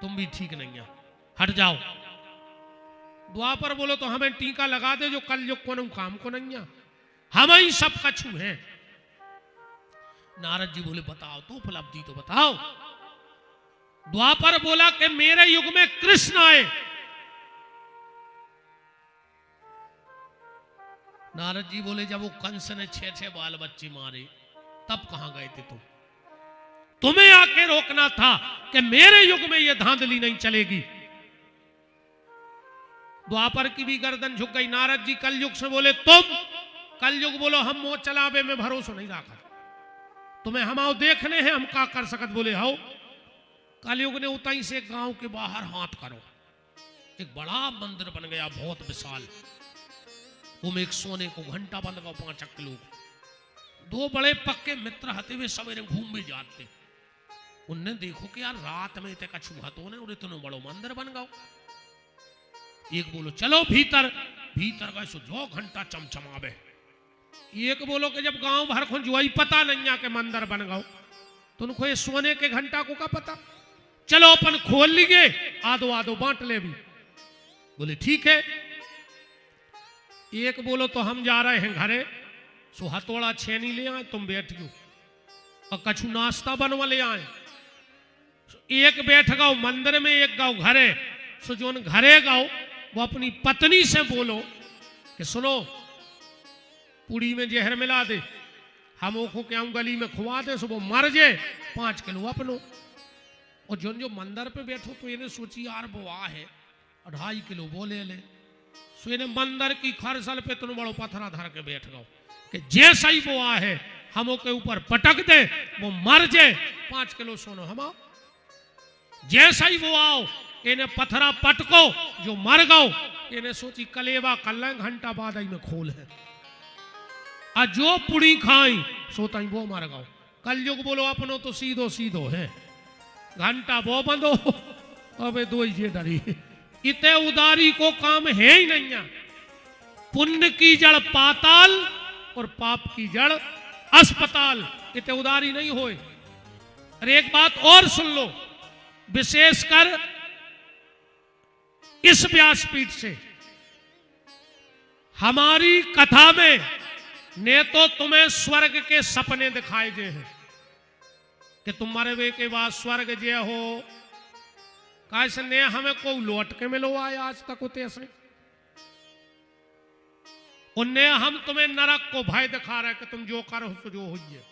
तुम भी ठीक नहीं है, हट जाओ। द्वापर बोलो तो हमें टीका लगा दे जो कल युग को काम को नहीं है, हम ही सब कछु हैं। नारद जी बोले बताओ तो उपलब्धि तो बताओ। द्वापर बोला कि मेरे युग में कृष्ण आए। नारद जी बोले जब वो कंस ने 6 बाल बच्चे मारे तब कहां गए थे तुम? तुम्हें आके रोकना था कि मेरे युग में ये धांधली नहीं चलेगी। द्वापर की भी गर्दन झुक गई। नारद जी कलयुग से बोले तुम, कलयुग बोलो हम मोह चलावे में भरोसा नहीं रखा, तुम्हें हम आओ देखने हैं हम का कर सकत। बोले हो। कलयुग ने उताई से गांव के बाहर हाथ करो, एक बड़ा मंदिर बन गया बहुत विशाल। वो में एक सोने को घंटा बंद गो 5 किलो। 2 बड़े पक्के मित्र हते हुए सवेरे घूम भी जाते। उनने देखो कि यार रात में इतने कछु हतो ने और इतने बड़ो मंदिर बन गो। एक बोलो चलो भीतर, भीतर गए सो जो घंटा चमचमावे। एक बोलो कि जब गांव भर को जो ही पता नहीं है कि मंदिर बन गो तो उनको ये सोने के घंटा को का पता। चलो अपन खोल लिए, आधो आधो बांट ले भी। बोले ठीक है। एक बोलो तो हम जा रहे हैं घरे, सो हथौड़ा छेनी ले आए, तुम बैठ गयो और कछु नाश्ता बनवा ले आए। एक बैठ गओ मंदिर में, एक गाओ घरे। सो जो घरे गाओ वो अपनी पत्नी से बोलो कि सुनो पूड़ी में जहर मिला दे, हम ओखो के आऊं गली में खुआ दे, सो वो मर जाए 5 किलो अपनो। और जो मंदिर पे बैठो तो इन्हें सोची यार वो आ है 2.5 किलो वो ले ले। सो इन्हें मंदिर की खरसल पे तुम बड़ो पत्थरा धर के बैठ गओ कि जैसा ही वो आ है हम के ऊपर पटक दे, वो मर जाए 5 किलो सोनो हम आओ। जैसा ही वो आओ इन्हें पत्थरा पटको, जो मर गओ इन्हें सोची कलेवा कल घंटा बाद आई में खोल है। आ जो पुड़ी खाई सोता ही वो मर गओ। कलयुग बोलो अपनो तो सीधो सीधो है, घंटा वो बंदो अबे 2 ही जे डरी। इतने उदारी को काम है ही नहीं है। पुण्य की जड़ पाताल और पाप की जड़ अस्पताल। इतने उदारी नहीं होए। अरे एक बात और सुन लो, विशेषकर इस व्यासपीठ से हमारी कथा में ने तो तुम्हें स्वर्ग के सपने दिखाए गए हैं कि तुम मरवे के बाद स्वर्ग जे हो। कैसे ने हमें को लौट के मिलो आए आज तक होते ऐसे। उनने हम तुम्हें नरक को भय दिखा रहे कि तुम जो करो तो जो होइए।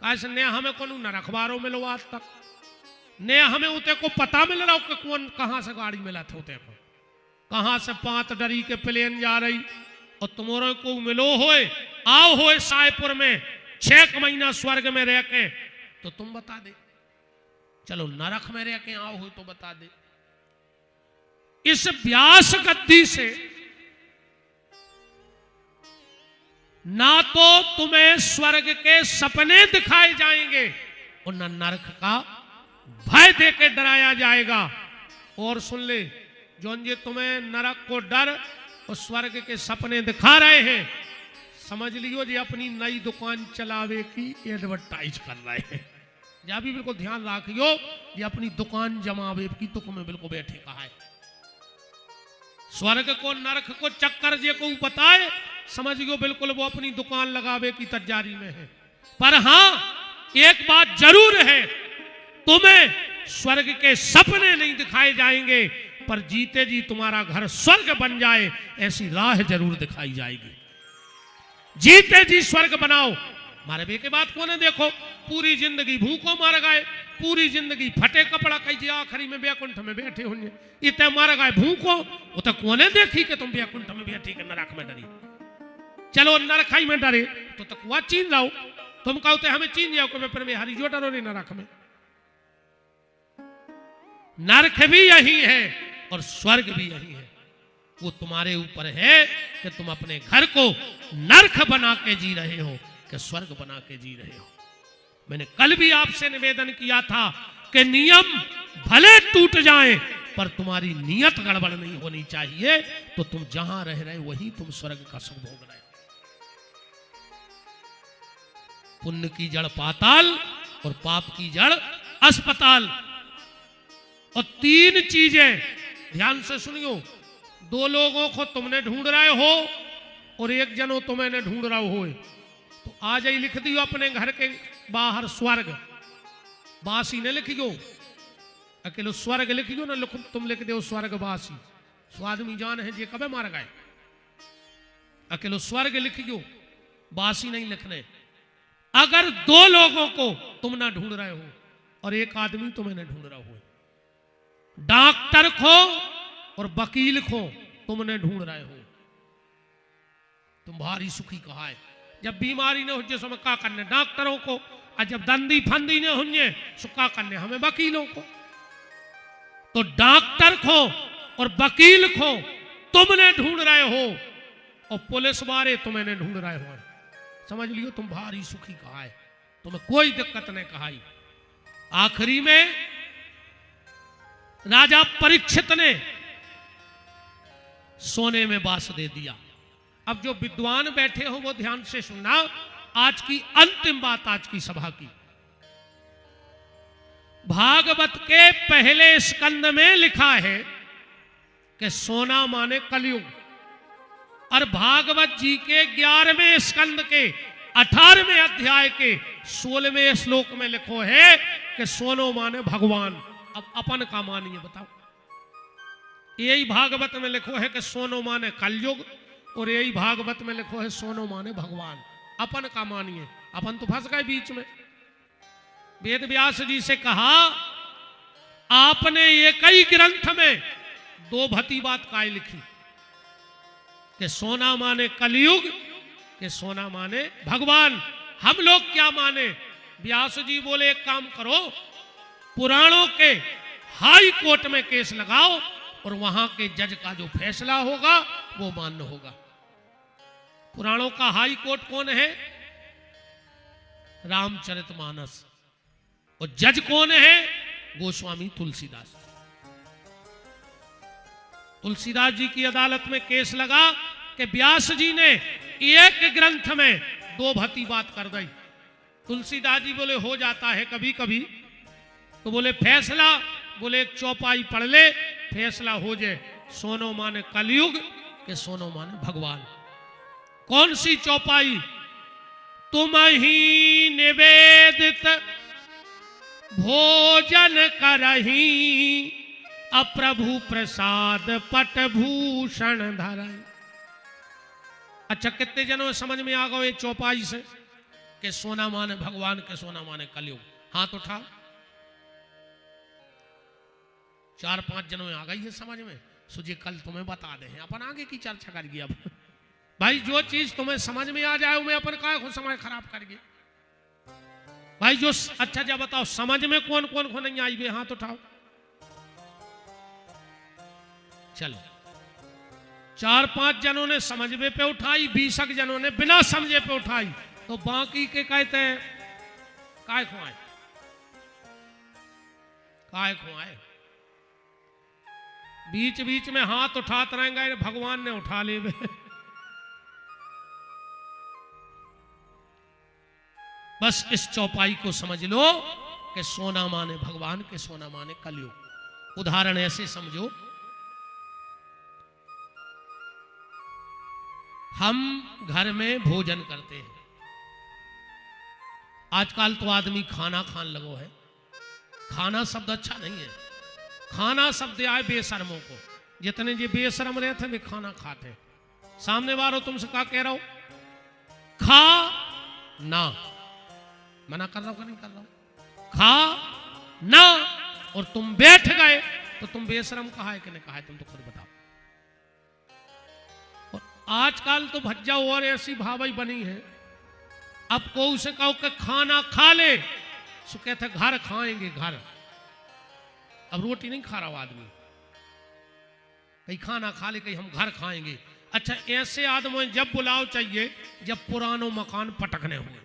कैसे ने हमें को नरक बारो मिलो आज तक। ने हमें उते को पता मिल रहा हो कि कौन कहां से गाड़ी मिला थे उते को, कहां से 5 डरी के प्लेन जा रही और तुम्हारे को मिलो होए आओ होए सायपुर में 6 महीना स्वर्ग में रह के, तो तुम बता दे। चलो नरक में रह के आओ हो तो बता दे। इस व्यास गद्दी से ना तो तुम्हें स्वर्ग के सपने दिखाए जाएंगे और ना नरक का भय दे के डराया जाएगा। और सुन ले, जो ये तुम्हें नरक को डर और स्वर्ग के सपने दिखा रहे हैं, समझ लियो जी अपनी नई दुकान चलावे की एडवर्टाइज कर रहे हैं। या भी बिल्कुल ध्यान रखियो, ये अपनी दुकान जमावे की तुक में बिल्कुल बैठे कहा है। स्वर्ग को नरक को चक्कर जे को बताए, समझियो बिल्कुल वो अपनी दुकान लगावे की तैयारी में है। पर हां एक बात जरूर है, तुम्हें स्वर्ग के सपने नहीं दिखाए जाएंगे, पर जीते जी तुम्हारा घर स्वर्ग बन जाए ऐसी राह जरूर दिखाई जाएगी। जीते जी स्वर्ग बनाओ। मारे के बात को ने देखो, पूरी जिंदगी भूखों मर गए, पूरी जिंदगी फटे कपड़ा कही आखिरी में बैकुंठ में बैठे होंगे। इतने मर गए भूखों, वो तो कोने देखी कि तुम बैकुंठ में बैठी के नरक में डरी। चलो नरखाई में डरे तो तक चीन जाओ, तुम कहते हमें चीन जाओ कि मैं हरी जो डरो नहीं नरक में। नरक भी यही है और स्वर्ग भी यही है। वो तुम्हारे ऊपर है कि तुम अपने घर को नरक बना के जी रहे हो कि स्वर्ग बना के जी रहे हो। मैंने कल भी आपसे निवेदन किया था कि नियम भले टूट जाएं पर तुम्हारी नियत गड़बड़ नहीं होनी चाहिए, तो तुम जहां रह रहे वहीं तुम स्वर्ग का सुख भोग रहे। पुण्य की जड़ पाताल और पाप की जड़ अस्पताल। और तीन चीजें ध्यान से सुनियो, दो लोगों को तुमने ढूंढ रहे हो और एक जनो तुम्हें ढूंढ रहा हो, तो आज ही लिख दियो अपने घर के बाहर स्वर्ग, बासी ने लिखियो, अकेलो स्वर्ग लिखियो ना, लिखो तुम लिख दो स्वर्गवासी, सो आदमी जान है जे कबे मार गए, अकेलो स्वर्ग लिखियो, बासी नहीं लिखने। अगर दो लोगों को तुम ना ढूंढ रहे हो और एक आदमी तुम्हें ढूंढ रहा हो, डॉक्टर को और वकील को तुमने ढूंढ रहे हो, तुम भारी सुखी कहा है। जब बीमारी ने हो जिस समय का करने डॉक्टरों को, और जब दंदी फंदी ने हुए सो का करने हमें वकीलों को। तो डॉक्टर को और वकील को तुमने ढूंढ रहे हो और पुलिस वाले तुम्हें ढूंढ रहे हो, समझ लियो तुम भारी सुखी कहा है, तुम्हें कोई दिक्कत नहीं कहाई। आखिरी में राजा परीक्षित ने सोने में बास दे दिया। अब जो विद्वान बैठे हो वो ध्यान से सुनना, आज की अंतिम बात आज की सभा की। भागवत के पहले स्कंद में लिखा है कि सोना माने कलयुग, और भागवत जी के 11वें स्कंद के 18वें अध्याय के 16वें श्लोक में लिखो है कि सोनो माने भगवान। अब अपन का मानिए बताओ, यही भागवत में लिखो है कि सोनो माने कलयुग, और यही भागवत में लिखो है सोनो माने भगवान। अपन का मानिए, अपन तो फंस गए बीच में। वेद व्यास जी से कहा आपने एक ही ग्रंथ में दो भती बात काय लिखी कि सोना माने कलयुग, कि सोना माने भगवान। हम लोग क्या माने? व्यास जी बोले एक काम करो, पुराणों के हाई कोर्ट में केस लगाओ और वहां के जज का जो फैसला होगा वो मान्य होगा। पुराणों का हाई कोर्ट कौन है? रामचरितमानस। और जज कौन है? गोस्वामी तुलसीदास। तुलसीदास जी की अदालत में केस लगा कि व्यास जी ने एक ग्रंथ में दो भती बात कर दी। तुलसीदास जी बोले हो जाता है कभी कभी, तो बोले फैसला, बोले एक चौपाई पढ़ ले, फैसला हो जाए सोनो माने कलयुग के सोनो माने भगवान। कौन सी चौपाई? तुम ही निवेदित भोजन करही, अप्रभु प्रसाद पट भूषण धरई। अच्छा, कितने जनों में समझ में आ गए ये चौपाई से कि सोना माने भगवान के सोना माने कलयुग? हाथ उठाओ। 4-5 जनों में आ गई है समझ में। सुजी कल तुम्हें बता दे, अपन आगे की चर्चा करेंगे। अब भाई जो चीज तुम्हें समझ में आ जाए मैं अपन का खुद समय खराब करेंगे भाई। जो अच्छा जब बताओ समझ में कौन कौन को नहीं आई? हाथ उठाओ। चलो 4-5 जनों ने समझ में पे उठाई, 20 जनों ने बिना समझे पे उठाई, तो बाकी के कहते हैं काय खुआए, काय खुआए। बीच बीच में हाथ उठाते रहेंगे, भगवान ने उठा ले। बस इस चौपाई को समझ लो कि सोना माने भगवान के सोना माने कलयुग। उदाहरण ऐसे समझो, हम घर में भोजन करते हैं। आजकल तो आदमी खाना खान लगो है। खाना शब्द अच्छा नहीं है। खाना शब्द आए बेशर्मों को। जितने जो बेशर्म रहते वे खाना खाते। सामने वालों तुमसे क्या कह रहा हूं? खा ना, मना कर रहा हूं कि नहीं कर रहा हूं? खा ना, और तुम बैठ गए तो तुम बेशरम कहा है कि नहीं कहा है? तुम तो खुद बताओ। और आजकल तो भज्जा और ऐसी भावई बनी है, अब को उसे कहो कि खाना खा ले, सो कहते घर खाएंगे घर। अब रोटी नहीं खा रहा आदमी, कहीं खाना खा ले, कहीं हम घर खाएंगे। अच्छा, ऐसे आदमी जब बुलाव चाहिए जब पुरानों मकान पटकने हुए,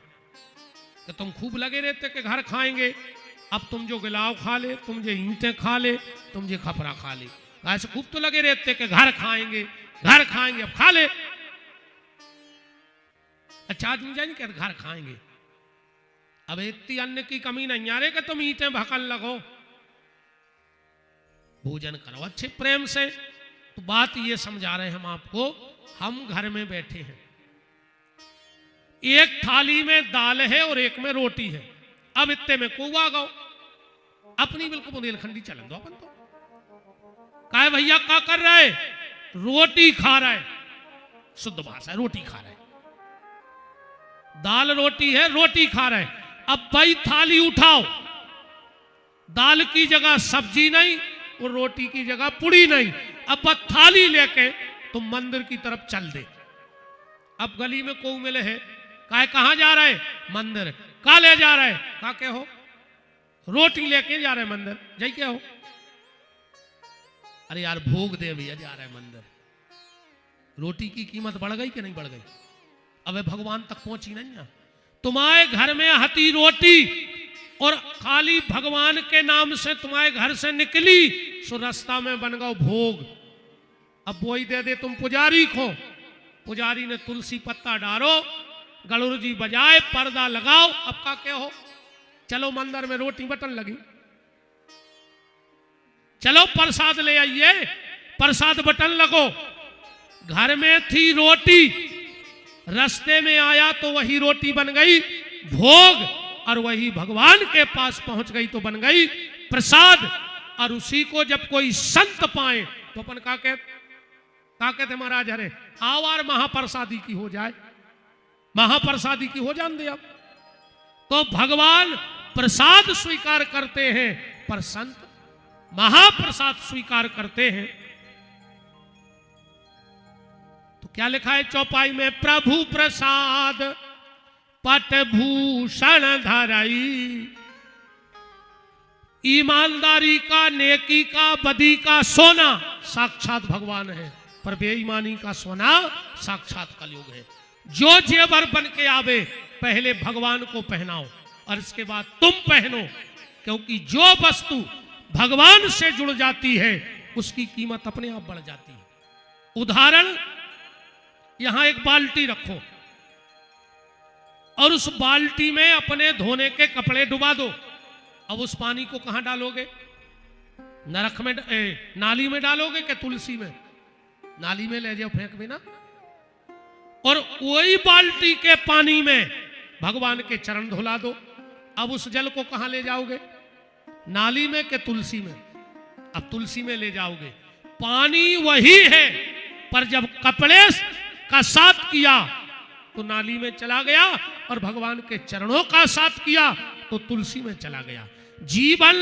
तो तुम खूब लगे रहते कि घर खाएंगे। अब तुम जो गिलाव खा ले, तुम जो ईंटें खा ले, तुम जो खपरा खा ले, ऐसे खूब तो लगे रहते कि घर खाएंगे घर खाएंगे, अब खा ले। अच्छा, आदमी जाए नहीं घर खाएंगे। अब इतनी अन्न की कमी नहीं आ रही कि तुम ईंटें भकन लगो। भोजन करो अच्छे प्रेम से। तो बात ये समझा रहे हैं हम आपको, हम घर में बैठे हैं, एक थाली में दाल है और एक में रोटी है। अब इतने में कौवा गो अपनी बिल्कुल बुंदेलखंडी चलन दो अपन तो काहे भैया क्या कर रहा है, रोटी खा रहा है, शुद्ध भाषा है, रोटी खा रहा है, दाल रोटी है, रोटी खा रहा है। अब भाई थाली उठाओ, दाल की जगह सब्जी नहीं और रोटी की जगह पुड़ी नहीं। अब बस थाली लेके तुम मंदिर की तरफ चल दे। अब गली में को मिले है, काहे कहां जा रहा है, मंदिर। का ले जा रहा है, का के हो, रोटी लेके जा रहे हैं मंदिर, जय क्या हो, अरे यार भोग दे भैया, जा रहा है मंदिर। रोटी की कीमत बढ़ गई कि नहीं बढ़ गई, अब भगवान तक पहुंची नहीं ना। तुम्हारे घर में हती रोटी और खाली भगवान के नाम से तुम्हारे घर से निकली, सो रास्ता में बन गओ भोग। अब वही दे दे तुम पुजारी को, पुजारी ने तुलसी पत्ता डालो, गणुर जी बजाए, पर्दा लगाओ। अब का क्या हो, चलो मंदिर में रोटी बटन लगी, चलो प्रसाद ले आइए, प्रसाद बटन लगो। घर में थी रोटी, रास्ते में आया तो वही रोटी बन गई भोग, और वही भगवान के पास पहुंच गई तो बन गई प्रसाद। और उसी को जब कोई संत पाए तो अपन का कहते महाराज, अरे आवार महाप्रसादी की हो जाए, महाप्रसादी की हो जान दे। अब तो भगवान प्रसाद स्वीकार करते हैं, पर संत महाप्रसाद स्वीकार करते हैं। तो क्या लिखा है चौपाई में, प्रभु प्रसाद पट भूषण धराई, ईमानदारी का, नेकी का, बदी का सोना साक्षात भगवान है, पर बेईमानी का सोना साक्षात कलयुग है। जो जेवर बन के आवे पहले भगवान को पहनाओ और इसके बाद तुम पहनो, क्योंकि जो वस्तु भगवान से जुड़ जाती है उसकी कीमत अपने आप बढ़ जाती है। उदाहरण, यहां एक बाल्टी रखो और उस बाल्टी में अपने धोने के कपड़े डुबा दो। अब उस पानी को कहां डालोगे, नरक में, नाली में डालोगे कि तुलसी में, नाली में ले जाओ फेंक देना। और वही बाल्टी के पानी में भगवान के चरण धुला दो। अब उस जल को कहां ले जाओगे, नाली में के तुलसी में, अब तुलसी में ले जाओगे। पानी वही है, पर जब कपड़े का साथ किया तो नाली में चला गया, और भगवान के चरणों का साथ किया तो तुलसी में चला गया। जीवन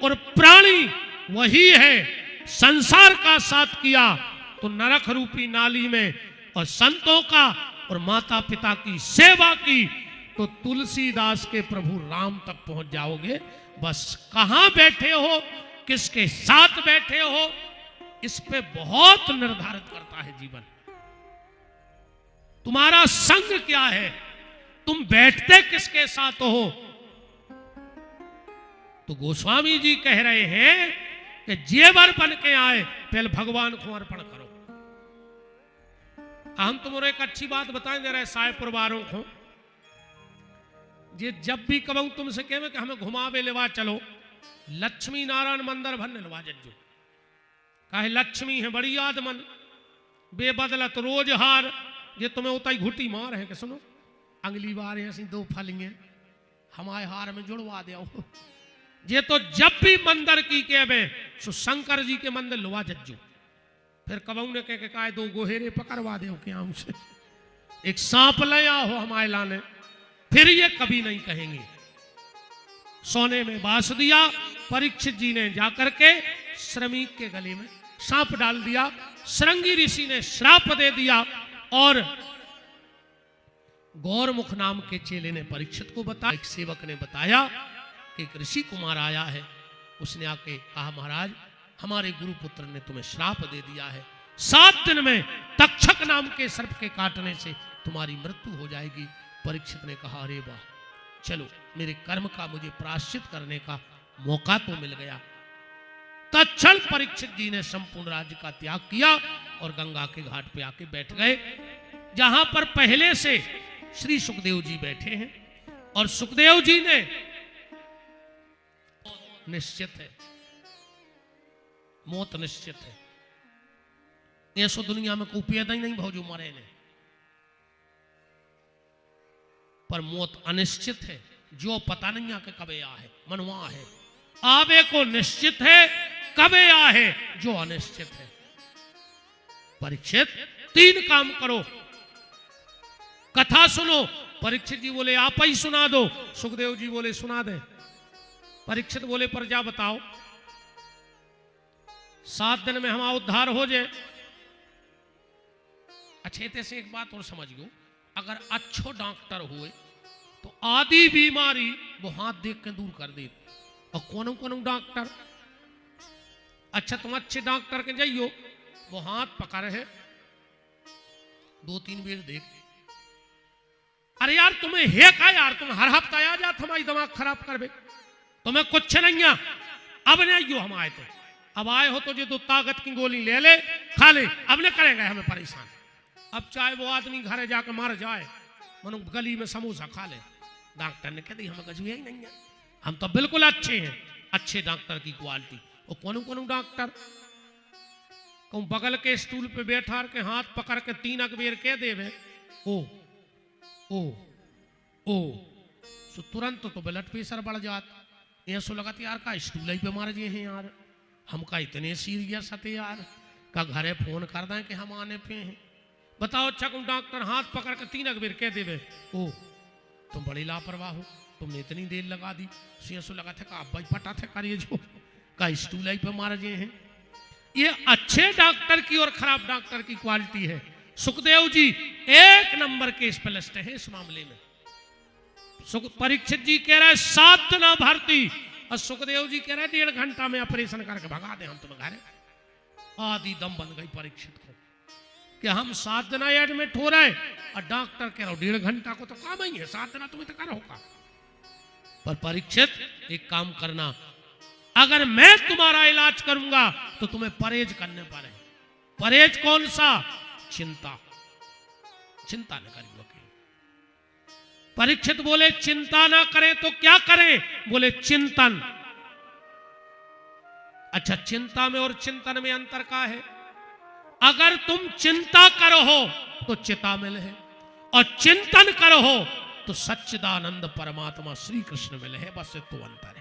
और प्राणी वही है, संसार का साथ किया तो नरक रूपी नाली में, और संतों का और माता पिता की सेवा की तो तुलसीदास के प्रभु राम तक पहुंच जाओगे। बस कहां बैठे हो, किसके साथ बैठे हो, इस पे बहुत निर्धारित करता है जीवन। तुम्हारा संग क्या है, तुम बैठते किसके साथ हो। तो गोस्वामी जी कह रहे हैं कि जेवर बन के आए पहले भगवान को अर्पण करो। हम तुमको एक अच्छी बात बताएं दे रहे सायपुर वालों को, ये जब भी कहूं तुमसे कहे कि हमें घुमावे लेवा चलो, लक्ष्मी नारायण मंदिर भर लेवा जज्जो, काहे लक्ष्मी है बड़ी आदमन, बेबदलत रोज हार, ये तुम्हें उताई घुटी मार है कि सुनो अगली बार ऐसी दो फलिंगे हमारे हार में जुड़वा दो। ये तो जब भी मंदिर की कहवे सो शंकर जी के मंदिर लुआ जज्जो, फिर कबू ने कहे दो गोहेरे पकड़वा दो क्या हमसे, एक सांप ले आओ हमारे लाने, फिर ये कभी नहीं कहेंगे। सोने में बांस दिया, परीक्षित जी ने जाकर के श्रमिक के गले में सांप डाल दिया, श्रृंगी ऋषि ने श्राप दे दिया, और गौरमुख नाम के चेले ने परीक्षित को बताया, एक सेवक ने बताया कि एक ऋषि कुमार आया है, उसने आके कहा महाराज हमारे गुरुपुत्र ने तुम्हें श्राप दे दिया है, 7 दिन में तक्षक नाम के सर्प के काटने से तुम्हारी मृत्यु हो जाएगी। परीक्षित ने कहा अरे वाह, चलो मेरे कर्म का मुझे प्रायश्चित करने का मौका तो मिल गया। तत्क्षण परीक्षित जी ने संपूर्ण राज्य का त्याग किया और गंगा के घाट पे आके बैठ गए, जहां पर पहले से श्री सुखदेव जी बैठे हैं। और सुखदेव जी ने निश्चित है मौत निश्चित है। ऐसो दुनिया में कोई पैदा ही नहीं भाव जो मरे ने, पर मौत अनिश्चित है, जो पता नहीं आके कबे आ है, मनवा है। आवे को निश्चित है, कबे आ है जो अनिश्चित है। परीक्षित 3 काम करो, कथा सुनो। परीक्षित जी बोले आप ही सुना दो। सुखदेव जी बोले सुना दे। परीक्षित बोले पर जा बताओ 7 दिन में हमारा उद्धार हो जाए। अच्छे से एक बात और समझियो, अगर अच्छो डॉक्टर हुए तो आधी बीमारी वो हाथ देख के दूर कर दे। और कौन कौन डॉक्टर, अच्छा तुम अच्छे डॉक्टर के जाइयो, वो हाथ पकड़ है 2-3 बेर देख, अरे यार तुम्हें है का यार, तुम हर हफ्ता आ जा हमारी दिमाग खराब करबे, तुम्हें कुछ नहीं है। अब नहीं हम आए थे, अब आए हो तो जो 2 ताकत की गोली ले ले खा ले, अब नहीं करेंगे हमें परेशान। अब चाहे वो आदमी घरे जाके मर जाए, मनो गली में समोसा खा ले, डॉक्टर ने कह दी हमें कुछ ही नहीं है, हम तो बिल्कुल अच्छे हैं। अच्छे डॉक्टर की क्वालिटी। और कौन डॉक्टर कहूँ बगल के स्टूल पे बैठा के हाथ पकड़ के 3 अकबेर कह देवे ओ ओ ओ, सो तुरंत तो ब्लड प्रेशर बढ़ जात। ऐसो लगा यार का स्टूल ही पे मार जे हैं यार, हम का इतने सीरियस हते यार, का घरे फोन कर दें कि हम आने पे हैं। बताओ अच्छा डॉक्टर हाथ पकड़ के 3 अकबेर कह देवे ओ तुम बड़ी लापरवाह हो, तुमने इतनी देर लगा दी। ऐसो लगा था का भाई पटा थे करिए जो का स्टूल ही पे मार जे हैं। ये अच्छे डॉक्टर की और खराब डॉक्टर की क्वालिटी है। सुखदेव जी 1 नंबर के स्पेशलिस्ट है इस मामले में। परीक्षित जी कह रहे 7 दिन भर्ती, और सुखदेव जी कह रहे 1.5 घंटा में ऑपरेशन करके भगा दे हम तुम्हें घरे। आधी दम बन गई परीक्षित को कि हम 7 दिन एडमिट हो रहे, और डॉक्टर कह रहा 1.5 घंटा को तो काम ही है, 7 दिन तुम्हें तो करो का। पर परीक्षित एक काम करना, अगर मैं तुम्हारा इलाज करूंगा तो तुम्हें परहेज करने पड़े। परहेज कौन सा? चिंता। चिंता न करिए। परीक्षित बोले चिंता ना करें तो क्या करें? बोले चिंतन। अच्छा, चिंता में और चिंतन में अंतर का है? अगर तुम चिंता करो हो तो चिता मिले है, और चिंतन करो हो तो सच्चिदानंद परमात्मा श्री कृष्ण मिले है। बस तो अंतर है।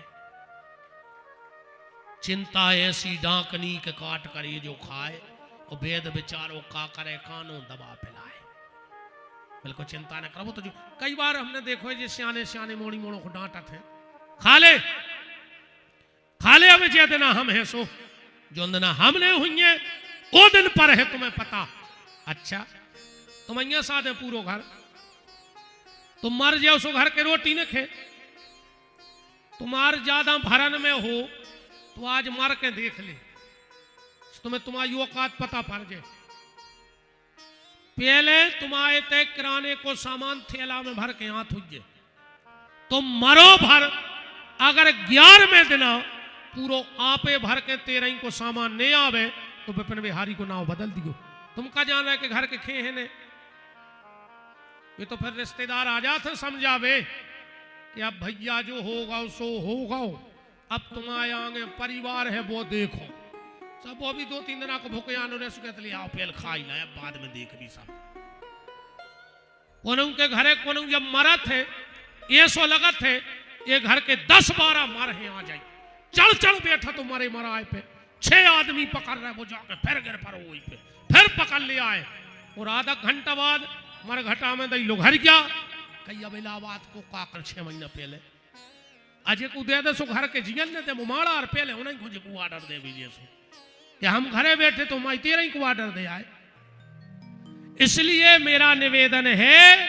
चिंता ऐसी डाकनी के काट कर ये जो खाए, और वेद विचारो का करे कानों दबा पिलाए। बिल्कुल चिंता न करो। तो जो कई बार हमने देखो है, सियाने सियाने मोड़ी मोड़ों को डांटा थे, खा ले अब जे देना हम है सो, जो देना हमने हुई है वो दिन पर है तुम्हें पता। अच्छा, तुम अं साथ है पूरो घर, तुम मर जाओ सो घर के रोटी न खे। तुम्हार ज्यादा भरन में हो तो आज मर के देख ले, तुम्हें तुम्हारी औकात पता पड़ जाए। पहले तुम्हारे तय किराने को सामान थैला में भर के हाथ हुई, तुम मरो भर, अगर 11वें दिन पूरो आपे भर के 13 को सामान नहीं आवे तो विपिन बिहारी को नाव बदल दियो। तुम का जान रहे कि घर के खे है ने, ये तो फिर रिश्तेदार आ जाते समझावे कि अब भैया जो होगा सो होगा, अब तुम्हारे आगे परिवार है वो देखो। सब वो भी 2-3 दिन को भूखे आनो रे सुके तली आओ पेल खाई ना, बाद में देख भी सब। कोनों के घरे कोनों जब मरत है ये सो लगत है, ये घर के 10-12 मर है आ जाए, चल चल बैठा तो मरे मराए पे 6 आदमी पकड़ रहे, वो जाके फिर गिर पर वही पे फिर पकड़ ले आए, और आधा घंटा बाद मरघटा में दई लोग हर गया। कई अब इलाहाबाद को काकर 6 महीना पहले अजय को दे दे सो घर के जियन ने दे मुमाड़ा, और पहले उन्हें मुझे को ऑर्डर दे भी सो कि हम घरे बैठे तो मैं 13 को ऑर्डर दे आए। इसलिए मेरा निवेदन है,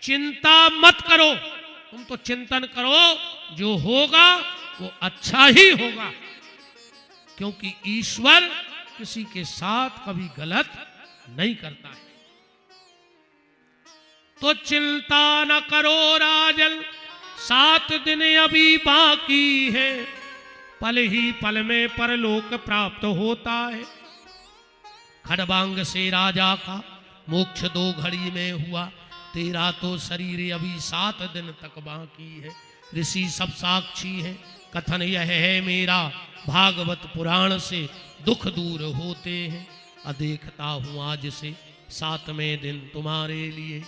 चिंता मत करो, तुम तो चिंतन करो, जो होगा वो अच्छा ही होगा, क्योंकि ईश्वर किसी के साथ कभी गलत नहीं करता है। तो चिंता न करो राजन, 7 दिन अभी बाकी है, पल ही पल में परलोक प्राप्त होता है। खड़बांग से राजा का मोक्ष 2 घड़ी में हुआ, तेरा तो शरीर अभी 7 दिन तक बाकी है। ऋषि सब साक्षी है, कथन यह है मेरा भागवत पुराण से दुख दूर होते हैं। देखता हूँ आज से 7वें दिन तुम्हारे लिए,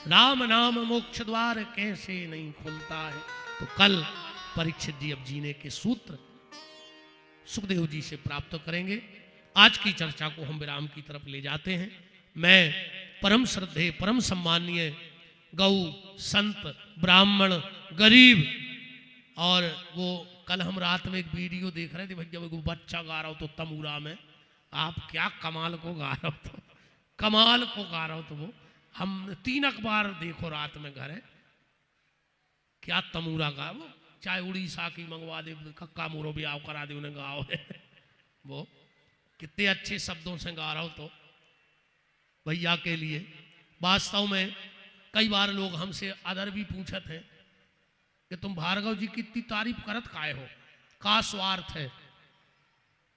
राम नाम मोक्ष द्वार कैसे नहीं खुलता है। तो कल परीक्षित जी अब जीने के सूत्र सुखदेव जी से प्राप्त करेंगे। आज की चर्चा को हम विराम की तरफ ले जाते हैं। मैं परम श्रद्धेय परम सम्मानीय गौ संत ब्राह्मण गरीब, और वो कल हम रात में एक वीडियो देख रहे थे भैया, वो बच्चा गा रहा हो तो तमूरा में, आप क्या कमाल को गा रहा हो, तो कमाल को गा रहा हो। तो वो हम 3 अखबार देखो रात में घर है, क्या तमूरा गा, वो चाहे उड़ीसा की मंगवा दे, कक्का मोरो भी आओ करा दे उन्हें गाओ है वो कितने अच्छे शब्दों से गा रहा हो। तो भैया के लिए वास्तव में कई बार लोग हमसे आदर भी पूछत हैं कि तुम भार्गव जी की इतनी तारीफ करत काहे हो, का स्वार्थ है,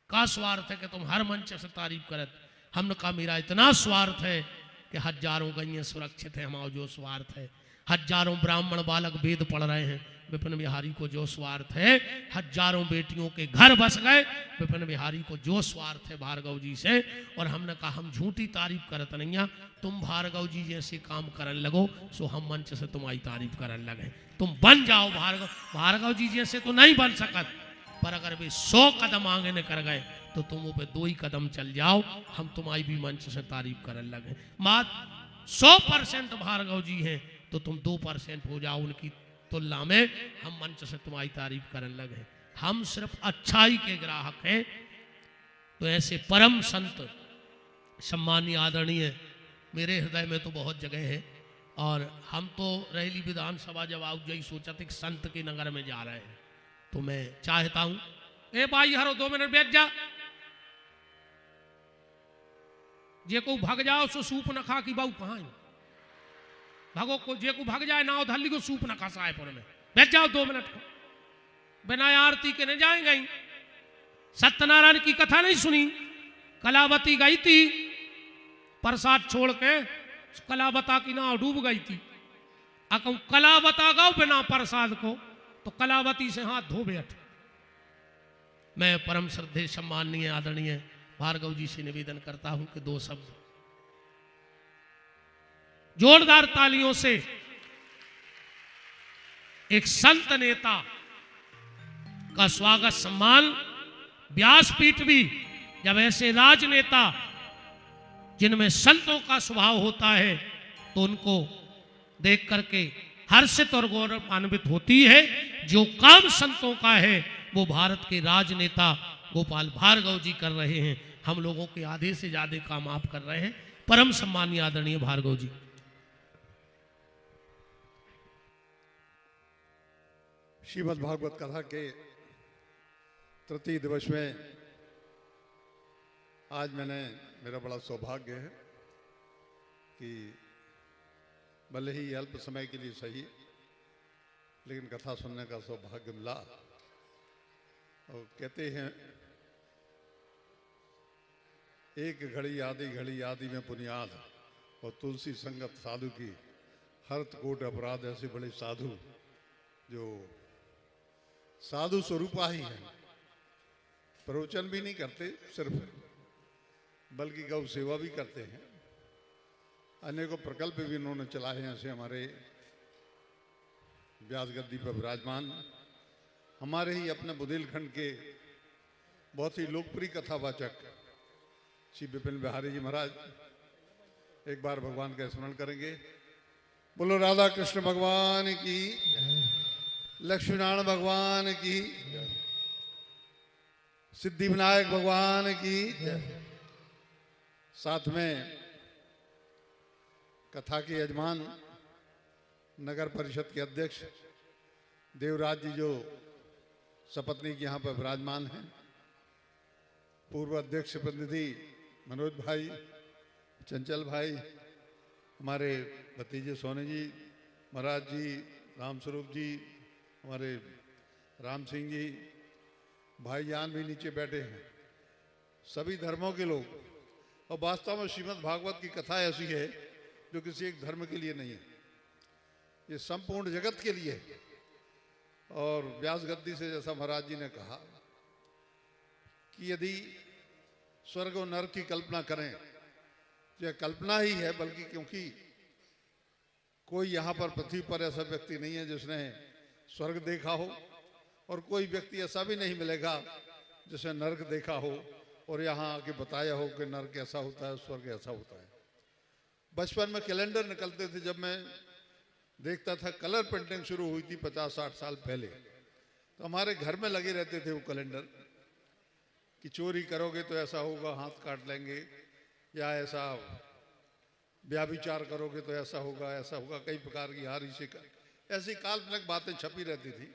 का स्वार्थ है कि तुम हर मंच से तारीफ करत। हमने कहा मेरा इतना स्वार्थ है कि हजारों गैया सुरक्षित है, हमारा जो स्वार्थ है। हजारों ब्राह्मण बालक वेद पढ़ रहे हैं, विपिन बिहारी को जो स्वार्थ है। हजारों बेटियों के घर बस गए, विपिन बिहारी को जो स्वार्थ है भार्गव जी से। और हमने कहा हम झूठी तारीफ करत नहीं, तुम भार्गव जी जैसे काम करन लगो सो हम मंच से तुम्हारी तारीफ करन लगे। तुम बन जाओ भार्गव, भार्गव जी जैसे तो नहीं बन सकत, पर अगर वे 100 कदम आगे न कर गए तो तुम वो पे 2 ही कदम चल जाओ, हम तुम्हारी भी मंच से तारीफ करन लगे। मात 100% भार्गव जी हैं तो तुम 2% हो जाओ उनकी तुलना में, हम मंच से तुम्हारी तारीफ करने लगे। हम सिर्फ अच्छाई के ग्राहक हैं। तो ऐसे परम संत सम्मानीय आदरणीय मेरे हृदय में तो बहुत जगह है। और हम तो रैली विधानसभा जब आओ जही सोचा थे कि संत के नगर में जा रहे हैं, तो मैं चाहता हूं ए भाई हरो 2 मिनट बैठ जा, जे को भाग जाओ सो सूप न खा की बाऊ कहाँ है, भागो को जे को भाग जाए ना धल्ली को सूप न खा साहेपुर में, बैठ जाओ 2 मिनट को। बिना आरती के नहीं जाएंगे। सत्यनारायण की कथा नहीं सुनी, कलावती गई थी प्रसाद छोड़ के, कलावता की नाव डूब गई थी। अकौ कलावता गाओ बिना प्रसाद को तो कलावती से हाथ धो बैठ। मैं परम श्रद्धेय सम्माननीय आदरणीय भार्गव जी से निवेदन करता हूं कि 2 शब्द जोरदार तालियों से एक संत नेता का स्वागत सम्मान। व्यासपीठ भी जब ऐसे राजनेता जिनमें संतों का स्वभाव होता है तो उनको देख करके हर्षित और गौरवान्वित होती है। जो काम संतों का है वो भारत के राजनेता गोपाल भार्गव जी कर रहे हैं। हम लोगों के आधे से ज्यादा काम आप कर रहे हैं। परम सम्मानीय आदरणीय भार्गव जी। श्रीमद् भागवत कथा के तृतीय दिवस में आज मेरा बड़ा सौभाग्य है कि भले ही अल्प समय के लिए सही लेकिन कथा सुनने का सौभाग्य मिला। और कहते हैं एक घड़ी आदि में बुनियाद, और तुलसी संगत साधु की हरत कोट अपराध। ऐसे बड़े साधु जो साधु स्वरूपा ही है, प्रवचन भी नहीं करते सिर्फ, बल्कि गौ सेवा भी करते हैं। अनेकों प्रकल्प भी इन्होंने चलाए हैं। ऐसे हमारे व्यास गद्दी पर विराजमान हमारे ही अपने बुंदेलखंड के बहुत ही लोकप्रिय कथावाचक श्री विपिन बिहारी जी महाराज एक बार भगवान का स्मरण करेंगे। बोलो राधा कृष्ण भगवान की, लक्ष्मी नारायण भगवान की, सिद्धि विनायक भगवान की। साथ में कथा के यजमान नगर परिषद के अध्यक्ष देवराज जी जो सपत्नी के यहाँ पर विराजमान हैं, पूर्व अध्यक्ष प्रतिनिधि मनोज भाई, चंचल भाई, हमारे भतीजे सोने जी महाराज जी, रामस्वरूप जी, हमारे राम सिंह जी, भाईजान भी नीचे बैठे हैं, सभी धर्मों के लोग। और वास्तव में श्रीमद् भागवत की कथा ऐसी है जो किसी एक धर्म के लिए नहीं है, ये संपूर्ण जगत के लिए है। और व्यास गद्दी से जैसा महाराज जी ने कहा कि यदि स्वर्ग और नरक की कल्पना करें, यह कल्पना ही है, बल्कि क्योंकि कोई यहाँ पर पृथ्वी पर ऐसा व्यक्ति नहीं है जिसने स्वर्ग देखा हो, और कोई व्यक्ति ऐसा भी नहीं मिलेगा जिसने नरक देखा हो और यहाँ आके बताया हो कि नरक ऐसा होता है, स्वर्ग ऐसा होता है। बचपन में कैलेंडर निकलते थे, जब मैं देखता था, कलर पेंटिंग शुरू हुई थी 50-60 साल पहले, तो हमारे घर में लगे रहते थे वो कैलेंडर कि चोरी करोगे तो ऐसा होगा, हाथ काट लेंगे, या ऐसा व्याभिचार करोगे तो ऐसा होगा, ऐसा होगा, कई प्रकार की हारी से ऐसी काल्पनिक बातें छपी रहती थी।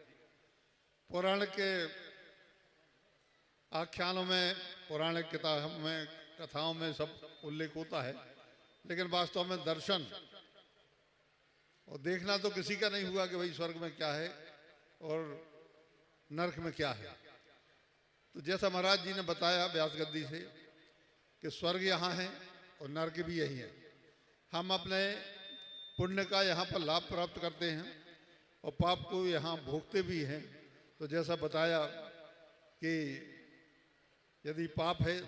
पौराणिक के आख्यानों में, पौराणिक किताबों में, कथाओं में सब उल्लेख होता है, लेकिन वास्तव में दर्शन और देखना तो किसी का नहीं हुआ कि भाई स्वर्ग में क्या है और नरक में क्या है। तो जैसा महाराज जी ने बताया व्यास गद्दी से कि स्वर्ग यहाँ है और नरक भी यही है। हम अपने पुण्य का यहाँ पर लाभ प्राप्त करते हैं और पाप को यहाँ भोगते भी हैं। तो जैसा बताया कि यदि पाप है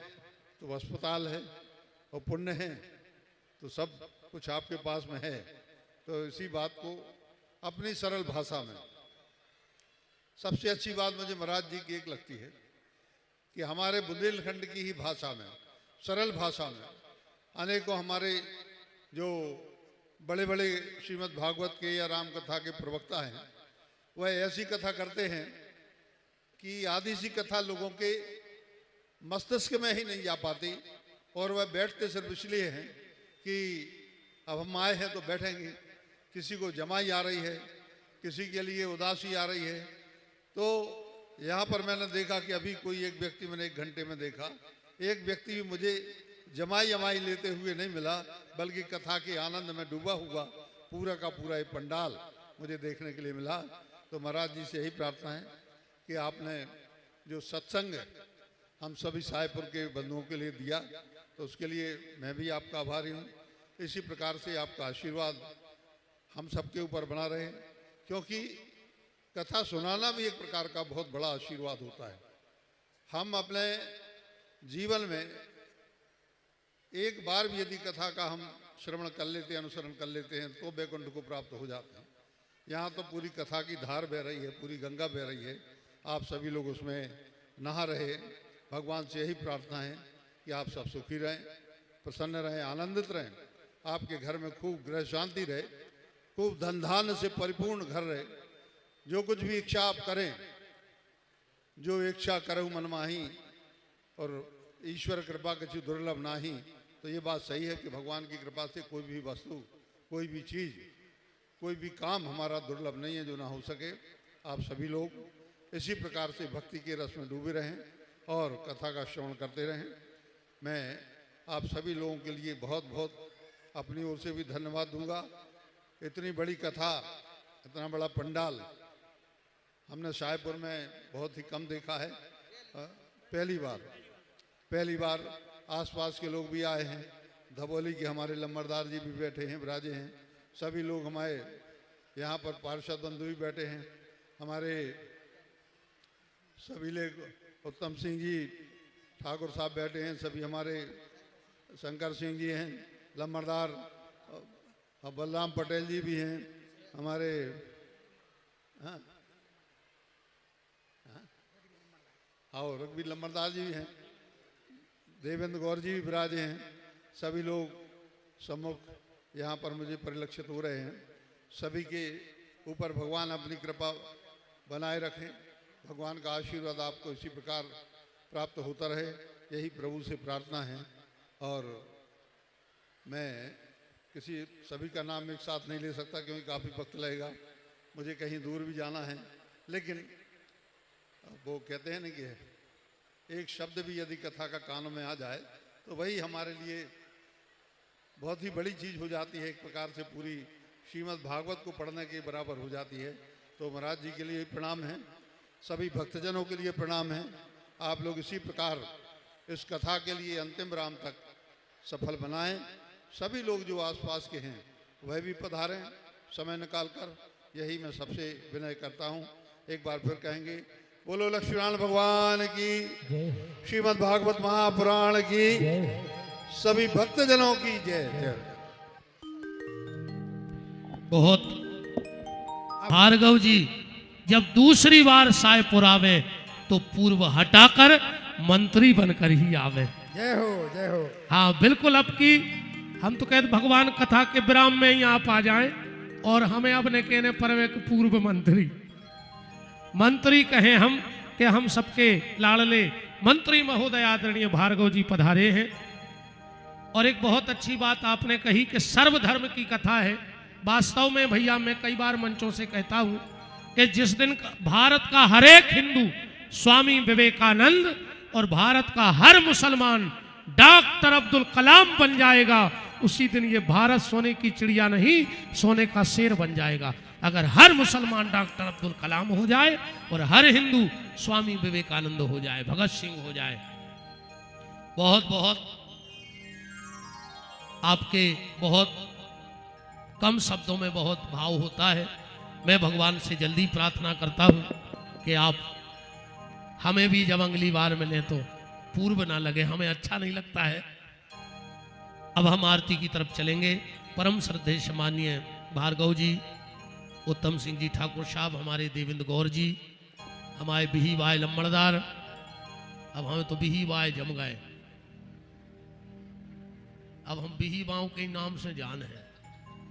तो अस्पताल है और पुण्य है तो सब कुछ आपके पास में है। तो इसी बात को अपनी सरल भाषा में, सबसे अच्छी बात मुझे महाराज जी की एक लगती है कि हमारे बुंदेलखंड की ही भाषा में, सरल भाषा में, अनेकों हमारे जो बड़े बड़े श्रीमद् भागवत के या राम कथा के प्रवक्ता हैं, वह ऐसी कथा करते हैं कि आधी सी कथा लोगों के मस्तिष्क में ही नहीं जा पाती, और वह बैठते सिर्फ इसलिए हैं कि अब हम आए हैं तो बैठेंगे। किसी को जमाई आ रही है, किसी के लिए उदासी आ रही है। तो यहाँ पर मैंने देखा कि अभी कोई एक व्यक्ति, मैंने 1 घंटे में देखा, एक व्यक्ति भी मुझे जमाई लेते हुए नहीं मिला, बल्कि कथा के आनंद में डूबा हुआ पूरा का पूरा ये पंडाल मुझे देखने के लिए मिला। तो महाराज जी से यही प्रार्थना है कि आपने जो सत्संग हम सभी साहेबपुर के बंधुओं के लिए दिया, तो उसके लिए मैं भी आपका आभारी हूँ। इसी प्रकार से आपका आशीर्वाद हम सबके ऊपर बना रहे, क्योंकि कथा सुनाना भी एक प्रकार का बहुत बड़ा आशीर्वाद होता है। हम अपने जीवन में एक बार भी यदि कथा का हम श्रवण कर लेते हैं, अनुसरण कर लेते हैं, तो वैकुंठ को प्राप्त हो जाते हैं। यहाँ तो पूरी कथा की धार बह रही है, पूरी गंगा बह रही है, आप सभी लोग उसमें नहा रहे। भगवान से यही प्रार्थना है कि आप सब सुखी रहें, प्रसन्न रहें, आनंदित रहें, आपके घर में खूब गृह शांति रहे, खूब धन धान्य से परिपूर्ण घर रहे। जो कुछ भी इच्छा आप करें, जो इच्छा करहु मन माही, और ईश्वर कृपा कछु दुर्लभ नाही। तो ये बात सही है कि भगवान की कृपा से कोई भी वस्तु, कोई भी चीज़, कोई भी काम हमारा दुर्लभ नहीं है जो ना हो सके। आप सभी लोग इसी प्रकार से भक्ति के रस में डूबे रहें और कथा का श्रवण करते रहें। मैं आप सभी लोगों के लिए बहुत बहुत अपनी ओर से भी धन्यवाद दूंगा। इतनी बड़ी कथा, इतना बड़ा पंडाल हमने शाहपुर में बहुत ही कम देखा है। पहली बार आसपास के लोग भी आए हैं। धबोली के हमारे लम्बरदार जी भी बैठे हैं, विराजे हैं। सभी लोग हमारे यहाँ पर पार्षद बंधु भी बैठे हैं। हमारे सभी लोग, उत्तम सिंह जी ठाकुर साहब बैठे हैं, सभी हमारे शंकर सिंह जी हैं, लम्बरदार बलराम पटेल जी भी हैं, हमारे और रघुवीर लम्बरदार जी भी हैं, देवेंद्र गौर जी भी विराजे हैं। सभी लोग सम्मुख यहाँ पर मुझे परिलक्षित हो रहे हैं। सभी के ऊपर भगवान अपनी कृपा बनाए रखें। भगवान का आशीर्वाद आपको इसी प्रकार प्राप्त होता रहे, यही प्रभु से प्रार्थना है। और मैं किसी सभी का नाम एक साथ नहीं ले सकता, क्योंकि काफ़ी वक्त लगेगा, मुझे कहीं दूर भी जाना है। लेकिन वो कहते हैं ना कि एक शब्द भी यदि कथा का कानों में आ जाए तो वही हमारे लिए बहुत ही बड़ी चीज़ हो जाती है। एक प्रकार से पूरी श्रीमद् भागवत को पढ़ने के बराबर हो जाती है। तो महाराज जी के लिए प्रणाम है, सभी भक्तजनों के लिए प्रणाम है। आप लोग इसी प्रकार इस कथा के लिए अंतिम राम तक सफल बनाएं। सभी लोग जो आसपास के हैं वह भी पधारें समय निकाल कर, यही मैं सबसे विनय करता हूँ। एक बार फिर कहेंगे बोलो लक्ष्मीनारायण भगवान की, जय श्रीमद् भागवत महापुराण की, जय सभी भक्तजनों की जय जय। बहुत भार्गव जी जब दूसरी बार सायपुर आवे तो पूर्व हटाकर मंत्री बनकर ही आवे। जय हो जय हो। हाँ बिल्कुल, अब की हम तो कहते भगवान कथा के विराम में ही आप आ जाएं और हमें अपने कहने पर एक पूर्व मंत्री कहें हम कि हम सबके लाडले मंत्री महोदय आदरणीय भार्गव जी पधारे हैं। और एक बहुत अच्छी बात आपने कही कि सर्वधर्म की कथा है। वास्तव में भैया मैं कई बार मंचों से कहता हूं कि जिस दिन भारत का हर एक हिंदू स्वामी विवेकानंद और भारत का हर मुसलमान डॉक्टर अब्दुल कलाम बन जाएगा, उसी दिन ये भारत सोने की चिड़िया नहीं सोने का शेर बन जाएगा। अगर हर मुसलमान डॉक्टर अब्दुल कलाम हो जाए और हर हिंदू स्वामी विवेकानंद हो जाए, भगत सिंह हो जाए। बहुत बहुत आपके बहुत कम शब्दों में बहुत भाव होता है। मैं भगवान से जल्दी प्रार्थना करता हूं कि आप हमें भी जब अगली बार मिलें तो पूर्व ना लगे, हमें अच्छा नहीं लगता है। अब हम आरती की तरफ चलेंगे। परम श्रद्धेय सम्मानीय भार्गव जी, उत्तम सिंह जी ठाकुर साहब, हमारे देवेंद्र गौर जी, हमारे बिही बाय लम्बड़दार, अब हमें तो बिही बाय जम गए, अब हम बिही बाओं के नाम से जान है,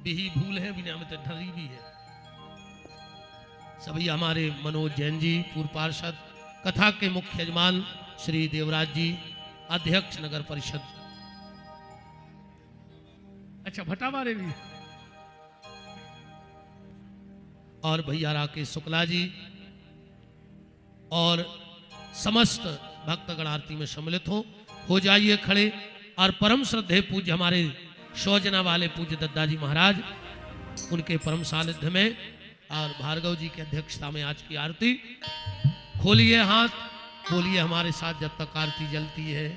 बिही भूल है भी हमें तो ढरी भी है। सभी हमारे मनोज जैन जी पूर्व पार्षद, कथा के मुख्य यजमान श्री देवराज जी अध्यक्ष नगर परिषद, अच्छा भटावारे भी, और भैया राकेश शुक्ला जी और समस्त भक्तगण आरती में सम्मिलित हो जाइए खड़े। और परम श्रद्धेय पूज्य हमारे सौजना वाले पूज्य दद्दा जी महाराज, उनके परम सानिध्य में और भार्गव जी की अध्यक्षता में आज की आरती। खोलिए हाथ, बोलिए हमारे साथ जब तक आरती जलती है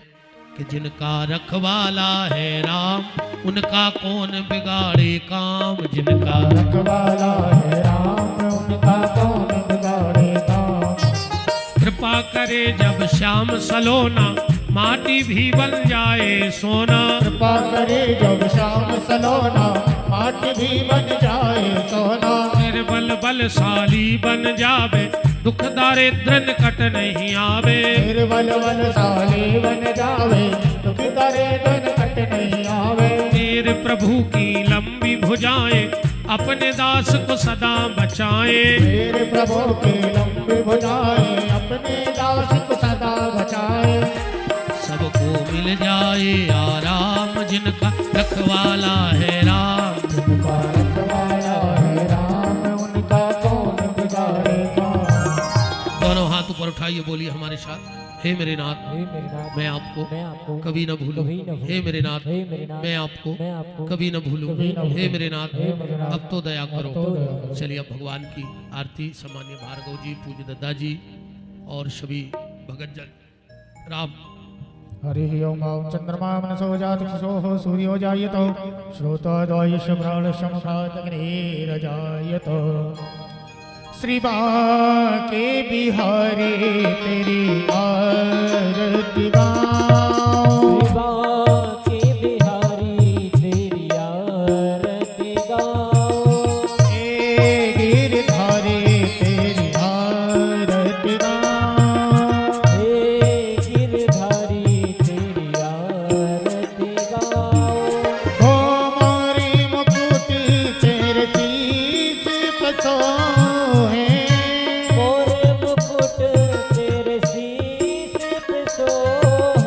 कि जिनका रखवाला है राम, उनका कौन बिगाड़े काम। जिनका रखवाला है राम, उनका कौन बिगाड़े काम। कृपा करे जब श्याम सलोना, माटी भी बन जाए सोना। कृपा करे जब श्याम सलोना, माटी भी बन जाए सोना। निर्बल बलशाली बन जावे, दुख दारिद्र निकट नहीं आवे। निर्बल बलशाली बन जावे, दुख दारिद्र निकट नहीं आवे। मेरे प्रभु की लंबी भुजाएं, अपने दास को सदा बचाए। मेरे प्रभु की लंबी भुजाएं, अपने दास को सदा बचाए। सबको मिल जाए आराम, जिनका रखवाला है राम। जिनका रखवाला है राम, उनका कौन बिगाड़े काम। दोनों हाथ ऊपर उठाइए, बोलिए हमारे साथ, हे मेरे नाथ हे मेरे नाथ, मैं आपको मैं आपको कभी न भूलूं। कभी न भूलूं। हे मेरे नाथ हे मेरे नाथ, मैं आपको मैं आपको कभी न भूलूं। कभी न भूलूं। हे मेरे नाथ हे मेरे नाथ, अब तो दया अब तो दया करो। करो। चलिए अब भगवान की आरती सम्मान्य भार्गव जी, पूज्य दद्दा जी और सभी भगत जन राम। हरि ओम चंद्रमा मनसो जातक्षसोः सूर्यो जायतो श्रोतोदयस्य प्राणशमुखादग्निरजायतो। श्री बांके बिहारी तेरी आरती गाऊं। श्री बांके बिहारी तेरी आरती गाऊं। हे गिरधारी तेरी आरती गाऊं। हे गिरधारी तेरी आरती गाऊं। हो मोरी मुकुट तेरे शीश पे सोहे। मोरे मुकुट तेरे शीश पे सोहे।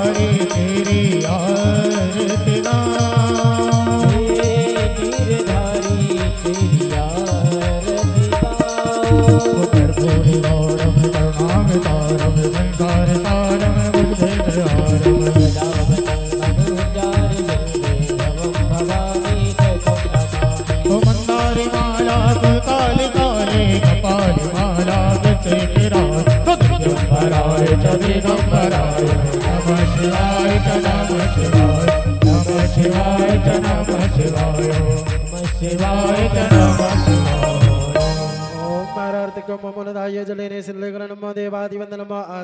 गिरधारी तेरी आरती गाऊं। गिरधारी तेरी आरती गाऊं। कर्पूर गौरम करुणावतारम संसार सारम बुद्धेन्द्रहारम ओ मंदारी माला काली काले कपाली माला गंभराय च दिगंबराय नमः शिवाय च नमः शिवाय नमः शिवाय च नमः शिवाय नमः शिवाय च नमः शिवाय। ओम पारार्थिक ममोनदाय जलेने सिल्लेग्र नमो देवादिवंदनम आत्मा